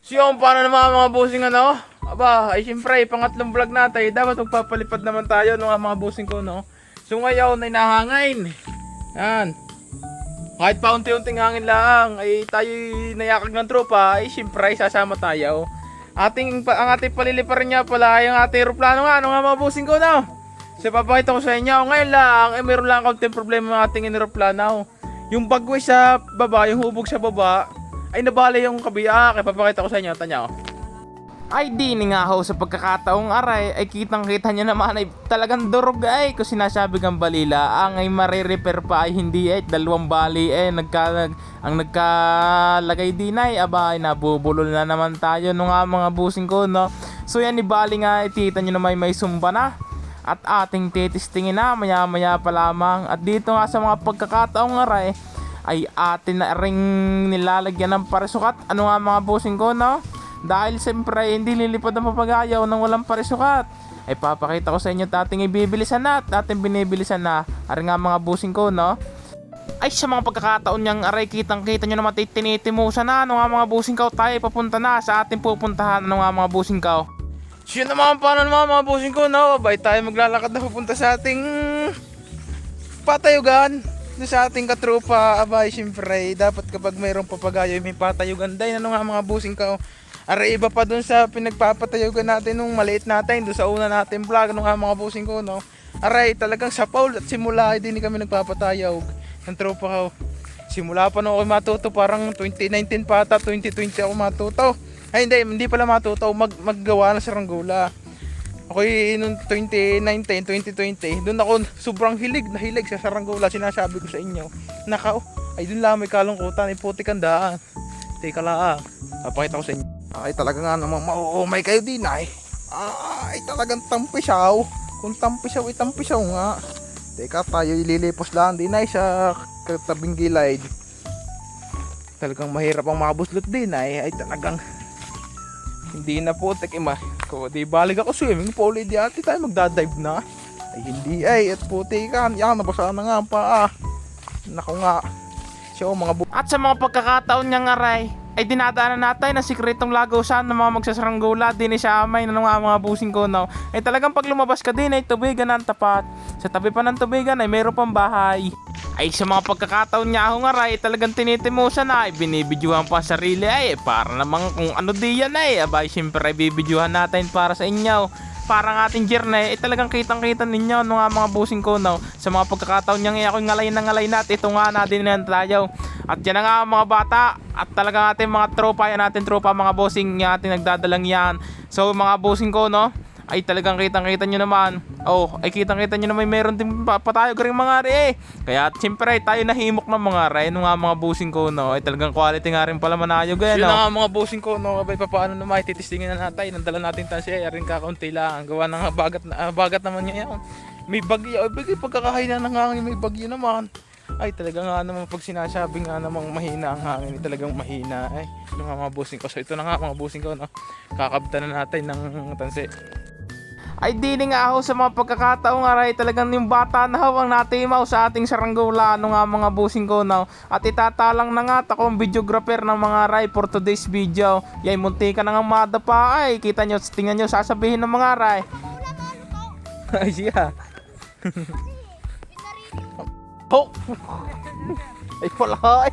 So yung paano naman mga bossing ano? Aba, ay siyempre, pangatlong vlog natin, dapat magpapalipad naman tayo ng mga bossing ko, no? So ngayon ay nahangin. Yan. Kahit pa unti-unting hangin lang, ay tayo nayakag ng tropa, ay siyempre, sasama tayo. Ang ating paliliparin niya pala ay ang ating aeroplano nga, ano nga mga bossing ko, no? So papakita ko sa inyo, ngayon lang, ay meron lang kaunting problema ng ating aeroplano. Yung bagway sa baba, yung hubog sa baba, ay nabali yung kabiyak. Kaya papakita ko sa inyo, tanya ko. Ay di nga ho sa pagkakataong aray ay kitang kita nyo naman ay talagang durog ay kung sinasabi kang balila ang ay marirepair pa ay hindi ay dalawang bali ang nagkalagay din ay aba ay nabubulol na naman tayo nung nga mga busing ko, no. So yan ibali nga ay kita nyo naman may sumba na at ating titistingin na maya maya pa lamang. At dito nga sa mga pagkakataong aray ay atin na ring nilalagyan ng parisukat. Ano nga mga busing ko, no? Dahil siyempre hindi lilipad ang papagayaw nang walang parisukat. Ay papakita ko sa inyo ating ibibilisan na at ating binibilisan na. Ari nga mga busing ko, no? Ay sa mga pagkakataon niyang aray kitang kita nyo naman tinitimusan na. Ano nga mga busing ko, tayo papunta na sa ating pupuntahan. Ano nga mga busing ko? So yun naman paano naman mga busing ko, no? Abay tayo maglalakad na papunta sa ating patayugan. Sa ating katropa, abay siyempre dapat kapag mayroong papagayo may patayugan din. Ano nga mga busing ko? Aray iba pa dun sa pinagpapatayugan natin nung maliit natin, dun sa una natin vlog. Ano nga mga busing ko, no? Aray talagang sa Paul at simula ay din kami nagpapatayog ng tropa ko. Simula pa nung ako matuto, parang 2019 pa ata, 2020 ako matuto. Ay hindi pala matuto, maggawa na sa Saranggola. Ako noong 2019, 2020, doon ako sobrang hilig sa Saranggola. Sinasabi ko sa inyo, nakaw, ay doon lang may kalungkutan, ay puti kandaan. Teka lang, papakita ko sa inyo. Ay talaga nga namang mauumay kayo din ay. Ay talagang tampisaw. Kung tampisaw ay tampisaw nga. Teka tayo ililipos lang din ay sa tabing gilid. Talagang mahirap ang mabuslot din ay talagang hindi na putik di balik ako swimming pool, di ati tayo magdadive na. Ay hindi ay at putikan, yan nabasa na nga ang paa. Naku nga. So mga at sa mga pagkakataon niyang aray ay dinadaanan natin ang sikretong lagaw ng mga magsasaranggola din sa amay ng mga busing ko, no. Ay talagang pag lumabas ka din ay tubigan ang tapat. Sa tabi pa ng tubigan ay mayroon pang bahay. Ay sa mga pagkakataon niya akong aray talagang tinitimusan na ay binibidyohan pa sarili ay para namang kung ano diyan ay abay siyempre ay bibidyohan natin para sa inyo. Parang ating journey ay talagang kitang-kita ninyo no nga mga busing ko, no. Sa mga pagkakataon niya ako'y ngalay na ito nga natin na tayo. At yan nga mga bata at talagang ating mga tropa, yan natin tropa mga bossing yung ating nagdadalang yan. So mga bossing ko, no, ay talagang kitang-kita nyo naman. Oh, ay kitang-kita nyo naman meron din pa tayo garing mga ari. Kaya siyempre tayo nahimok ng mga ari. Ano nga mga bossing ko, no, ay talagang quality nga rin pala manayog eh, no. Yun nga mga bossing ko, no, abay paano naman titistingin na natin. Nandala natin tansi ay rin kakaunti lang. Gawa ng bagat naman niya yan. May bagyo, ay pagkakahina ng hangin may bagyo naman. Ay talaga nga naman pag sinasabi nga namang mahina ang hangin, talagang mahina ay mga busing ko. So ito na nga mga busing ko, no, kakabtan na natin ng tansi. Ay di nga ako sa mga pagkakataong aray talagang yung bata na hawang natimaw sa ating saranggola. Ano nga mga busing ko, no. At itatalang na nga ako ang videographer ng mga aray for today's video. Yay munti ka na nga madapa ay kita nyo, tingnan nyo sasabihin ng mga aray. Ay siya. Oh! Ay pala ay.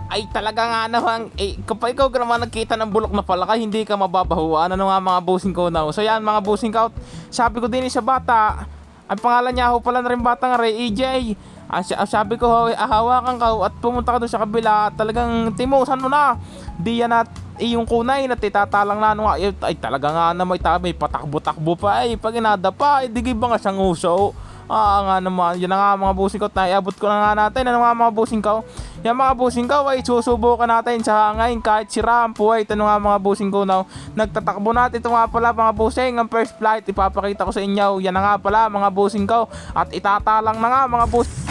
Ay talaga nga naman kapag ikaw naman nagkita ng bulok na palaka hindi ka mababahuan. Ano nga mga busing ko, no. So yan mga busing ko, sabi ko din sa bata, ang pangalan niya ho pala na rin batang Ray EJ. Sabi ko hawakan ka at pumunta ka doon sa kabila, talagang timusan mo na. Di yan at yung kunay na titatalang na ano, ay talaga nga na may patakbo-takbo pa ay pag inadapa ay digay ba nga siyang uso. Nga naman, yun na nga mga busing ko, naiabot ko na nga natin. Ano nga mga busing ko, yan mga busing ko ay susubukan natin sa hangin kahit sira ang puway. Ano nga mga busing ko, now nagtatakbo natin. Ito nga pala mga busing, ang first flight ipapakita ko sa inyo. Yan na nga pala mga busing ko, at itatalang na nga mga busing.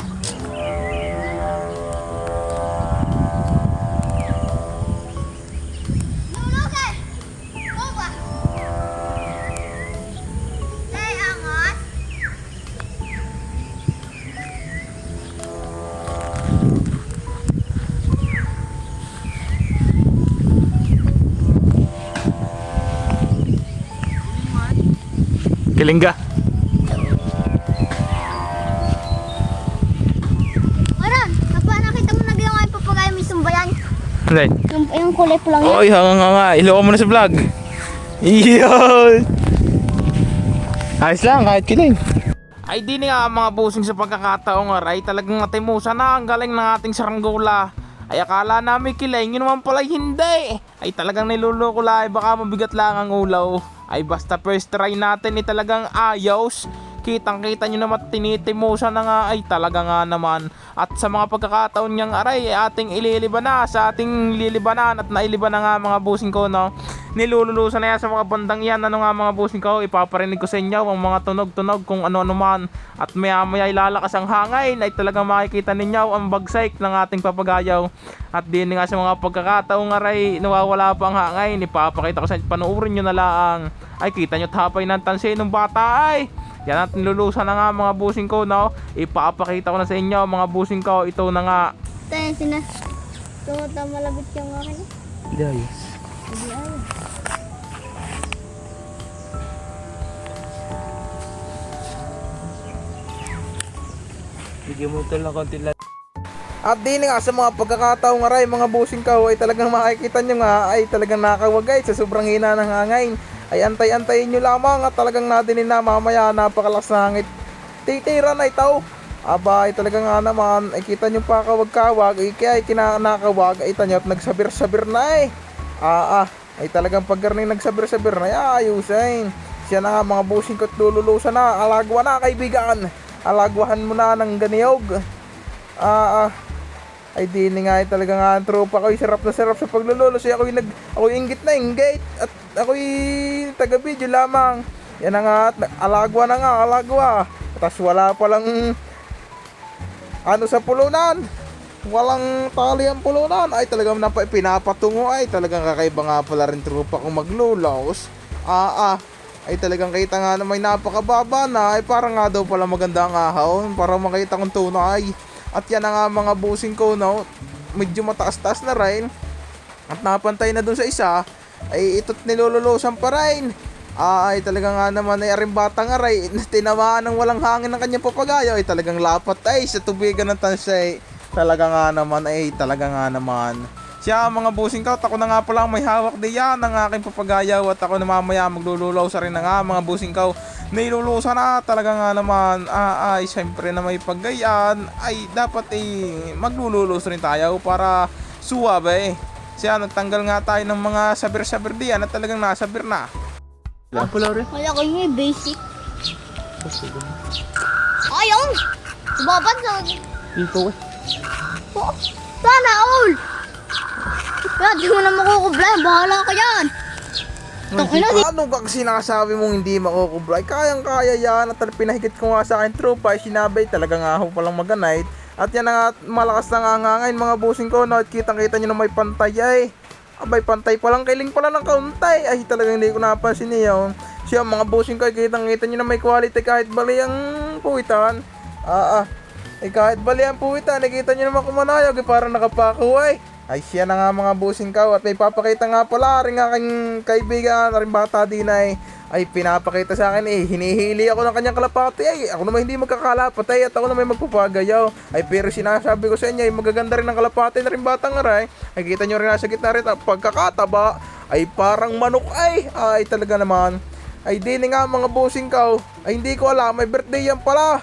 Kiling ka. Maran, papa, nakita mo na ginawa yung papagay mo yung sumbayan? Hindi. Yung kulay pulang yan. Oy, nga. Iloko mo na sa vlog. Iyon. Ayos lang, kahit kiling. Ay di nga mga busing sa pagkakataong aray, talagang atimusa na ang galing ng ating saranggola. Ay akala namin kiling, yun naman pala hindi. Ay talagang niluloko lang, baka mabigat lang ang ulaw. Ay basta first try natin, talagang ayos. Kitang kita nyo naman tinitimusa na nga, ay talaga nga naman. At sa mga pagkakataon niyang aray, ating ililiban na sa ating lilibanan at nailiban na nga mga busing ko, no. Nilululusan na yan sa mga bandang yan. Ano nga mga busing ko, ipaparinig ko sa inyo ang mga tunog-tunog kung ano-ano man. At maya-maya ilalakas ang hangin, ay talagang makikita ninyo ang bagsik ng ating papagayaw. At din nga sa mga pagkakataong aray, nawawala pa ang hangin, ipapakita ko sa inyo, panuorin nyo na lang. Ay kita nyo tapay ng tansi ng bata ay. Yan at nilulusan na nga mga busing ko, no. Ipapakita ko na sa inyo mga busing ko, ito na nga. Tayo sina. Tumata malabit yung akin. Yes. Hindi ayaw. Bigyan mo ito lang konti lang. At din nga sa mga pagkakataong aray mga busing ko ay talagang makikita nyo nga ay talagang nakakawagay sa sobrang hina ng hangin. Ay antay-antayin nyo lamang at talagang nadinin na mamaya napakalas na hangit. Titira na ito. Aba ay talagang nga naman ay kita nyo pa kawag-kawag ay kaya ay kinakawag ay tanyo at nagsabir-sabir na eh. Ay talagang pagkarning nagsabir-sabir na ay ayusin. Siya na nga mga busing ko at lululusan na. Alagwa na kaibigan. Alagwahan mo na ng ganiyog. Ay di nga ay talaga nga ang tropa ko, sarap na sarap sa paglululos. Ako'y inggit na inggit at ako'y taga video lamang. Yan na nga at alagwa na nga, alagwa. Tapos wala palang ano sa pulunan. Walang tali ang pulunan. Ay talagang pinapatungo ay talagang kakaiba nga pala rin tropa kong maglulaos. Ay talagang kita nga na may napakababa na ay parang nga daw pala maganda ang ahon para makita kong tunay. At yan na nga mga busing ko, no, medyo mataas-taas na rin. At napantay na dun sa isa, ay ito't nilululusan pa rin. Ay talaga nga naman ay arimbata nga rin. Tinamaan ng walang hangin ng kanyang papagayo. Ay talagang lapat ay sa tubigan ng tansay. Talaga nga naman ay talaga nga naman. Siya mga busing ko, at ako na nga pala may hawak diyan ng aking papagayaw. At ako na mamaya maglululaw sa rin na nga mga busing ko. Nilulusa na talaga nga naman. Ay syempre na may paggayan ay dapat maglululos rin tayo para suwab eh. Siya nagtanggal nga tayo ng mga sabir-sabir diyan at talagang nasabir na. Wala ko yung basic. Ayaw! Babad sa... Ito eh. Oh, sana all! Kaya di mo na makukubla, bahala ka yan! Ano ba sinasabi mong hindi makukubla? Kayang-kaya yan at pinahigit ko nga sa akin tropa ay sinabay talaga nga ako palang maganay. At yan nga malakas na nga ngayon mga busing ko, no? At kitang-kita nyo na may pantay ay. Abay pantay palang, kailing pala ng kauntay. Ay talagang hindi ko napansin niyo. Siya mga busing ko, kitang-kita nyo na may quality kahit bali ang puwitan. Ay kahit bali ang puwitan, nakita nyo naman kumanayog ay parang nakapako ay. Ay siya na nga mga busing ko at may papakita nga pala rin aking kaibigan rin bata din ay pinapakita sa akin hinihili ako ng kanyang kalapati ay ako naman hindi magkakalapatay at ako naman magpapagayaw ay pero sinasabi ko sa inyo ay magaganda rin ang kalapati na rin batang aray ay kita nyo rin nasa gitna rin at pagkakataba ay parang manok ay talaga naman ay din nga mga busing ko ay hindi ko alam may birthday yan pala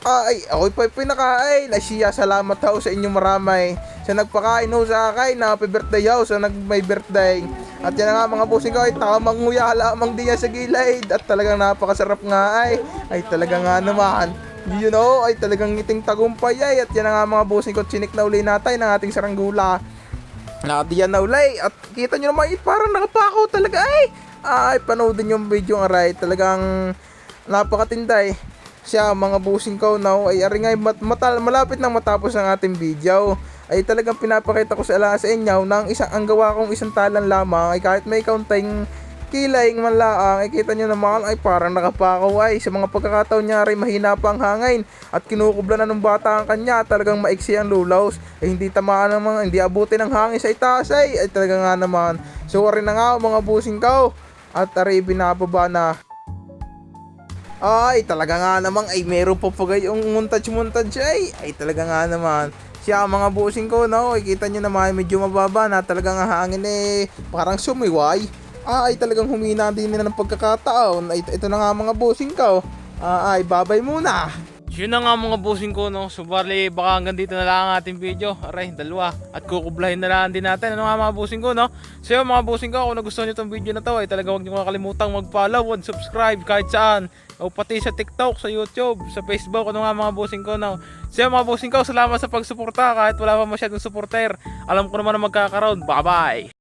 ay ako'y pa pinakain ay siya salamat ho sa inyong maramay sa nagpakain ho sa akin na happy birthday ho sa may birthday at yan nga mga busing ko ay tamang nguya lamang diyan sa gilid at talagang napakasarap nga ay talaga nga naman you know ay talagang ngiting tagumpay at yan nga mga busing ko chinik na uli natin ng ating saranggula na diyan na uli at kita nyo naman parang nakapako talaga ay panoodin yung video ng aray talagang napakatinday siya mga busing ko now ay ari nga malapit nang matapos ang ating video ay talagang pinapakita ko sa inyo ng isang ang gawa kong isang talan lamang ay kahit may kaunting kilaing man laang ay kita nyo naman ay parang nakapakaw ay sa mga pagkakataon niya ay mahina pa ang hangin at kinukubla na ng bata ang kanya talagang maiksi ang lulaws ay hindi tamaan naman hindi abutin ng hangin sa itaas ay talaga nga naman so ari na nga mga busing ko at ari binababa na Ay, talaga nga namang ay meron pa yung montage ay talaga nga naman. Siya mga busing ko, no, kita nyo naman medyo mababa na talagang hangin parang sumiway. Ay talagang humina din nila ng pagkakataon. Ay, ito na nga mga busing ko. Ay, babay muna. Yun na nga mga bossing ko, no. So bali baka hanggang dito na lang ang ating video. Aray, dalawa. At kukublahin na lang din natin. Ano nga mga bossing ko, no. So yun mga bossing ko, kung nagustuhan nyo itong video na to, ay talaga huwag nyo kakalimutan mag-follow and subscribe kahit saan. O pati sa TikTok, sa YouTube, sa Facebook, ano nga mga bossing ko, no. So yun mga bossing ko, salamat sa pagsuporta kahit wala pa masyadong supporter. Alam ko naman na magkakaroon. Bye bye!